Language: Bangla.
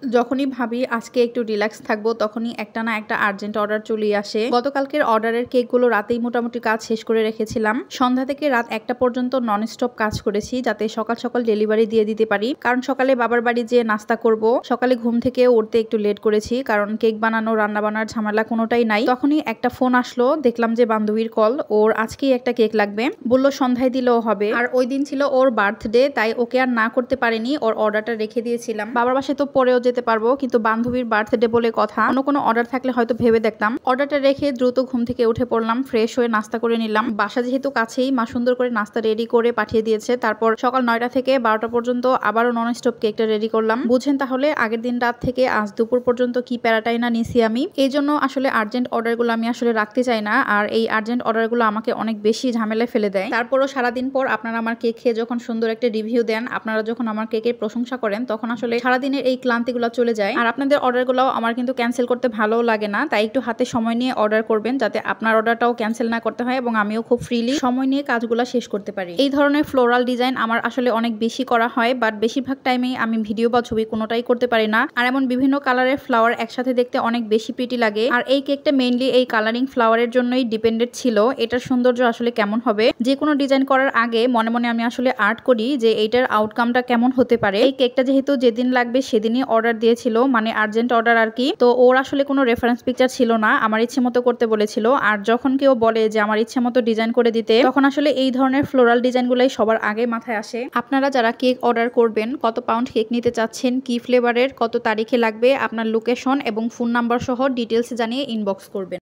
যখনই ভাবি আজকে একটু রিল্যাক্স থাকবো তখনই একটা না একটা আর্জেন্ট অর্ডার চলে আসে। গতকালকের অর্ডারের কেকগুলো রাতেই মোটামুটি কাজ শেষ করে রেখেছিলাম। সন্ধ্যা থেকে রাত 1টা পর্যন্ত নন স্টপ কাজ করেছি যাতে সকাল সকাল ডেলিভারি দিয়ে দিতে পারি, কারণ সকালে বাবার বাড়ি যেয়ে নাস্তা করব। সকালে ঘুম থেকে উঠতে একটু লেট করেছি কারণ কেক বানানো রান্না বান্নার ঝামেলা কোনোটাই নাই। তখনই একটা ফোন আসলো, দেখলাম যে বান্ধবীর কল, ওর আজকেই একটা কেক লাগবে, বললো সন্ধ্যায় দিলেও হবে। আর ওই দিন ছিল ওর বার্থডে, তাই ওকে আর না করতে পারিনি, ওর অর্ডারটা রেখে দিয়েছিলাম। বাবার বাসায় তো পরেও যেতে পারবো, কিন্তু বান্ধবীর বার্থডে বলে কথা, অন্য কোনো অর্ডার থাকলে হয়তো ভেবে দেখতাম। অর্ডারটা রেখে দ্রুত ঘুম থেকে উঠে পড়লাম, ফ্রেশ হয়ে নাস্তা করে নিলাম। বাসা যেহেতু কাছেই, মা সুন্দর করে নাস্তা রেডি করে পাঠিয়ে দিয়েছে। তারপর সকাল 9টা থেকে 12টা পর্যন্ত আবারও নন স্টপ কেকটা রেডি করলাম। বুঝেন তাহলে আগের দিন রাত থেকে আজ দুপুর পর্যন্ত কি প্যারাটাই না নিছি আমি। এই জন্য আসলে আর্জেন্ট অর্ডারগুলো আমি আসলে রাখতে চাই না, আর এই আর্জেন্ট অর্ডারগুলো আমাকে অনেক বেশি ঝামেলায় ফেলে দেয়। তারপরও সারাদিন পর আপনারা আমার কেক খেয়ে যখন সুন্দর একটা রিভিউ দেন, আপনারা যখন আমার কেকের প্রশংসা করেন, তখন আসলে সারাদিনের এই ক্লান্তিগুলো চলে যায়। আর আপনাদের অর্ডারগুলো আমার কিন্তু ক্যান্সেল করতে ভালোও লাগে না, তাই একটু হাতে সময় নিয়ে অর্ডার করবেন যাতে আপনার অর্ডারটাও ক্যান্সেল না করতে হয় এবং আমিও খুব ফ্রিলি সময় নিয়ে কাজগুলো শেষ করতে পারি। এই ধরনের ফ্লোরাল ডিজাইন আমার আসলে অনেক বেশি করা হয়, বাট বেশিরভাগ টাইমেই আমি ভিডিও বা ছবি কোনোটাই করতে পারি না। আর এমন বিভিন্ন কালারের ফ্লাওয়ার একসাথে দেখতে অনেক বেশি প্রিটি লাগে। আর এই কেকটা মেইনলি এই কালারিং ফ্লাওয়ারের জন্যই ডিপেন্ডেন্ট ছিল এটার সৌন্দর্য আসলে কেমন হবে। যে কোনো ডিজাইন করার আগে মনে মনে আমি আসলে আর্ট করি যে এইটার আউটকামটা কেমন হতে পারে। এই কেকটা যেহেতু যেদিন লাগবে সেদিনই অর্ডার দিয়েছিল, মানে আর্জেন্ট অর্ডার আর কি, তো ওর আসলে কোনো রেফারেন্স পিকচার ছিল না, আমার ইচ্ছে মতো করতে বলেছিল। আর যখন কেউ বলে যে আমার ইচ্ছে মতো ডিজাইন করে দিতে, তখন আসলে এই ধরনের ফ্লোরাল ডিজাইনগুলাই সবার আগে মাথায় আসে। আপনারা যারা কেক অর্ডার করবেন, কত পাউন্ড কেক নিতে চাচ্ছেন, কি ফ্লেভারের, কত তারিখে লাগবে, আপনার লোকেশন এবং ফোন নাম্বার সহ ডিটেলস জানিয়ে ইনবক্স করবেন।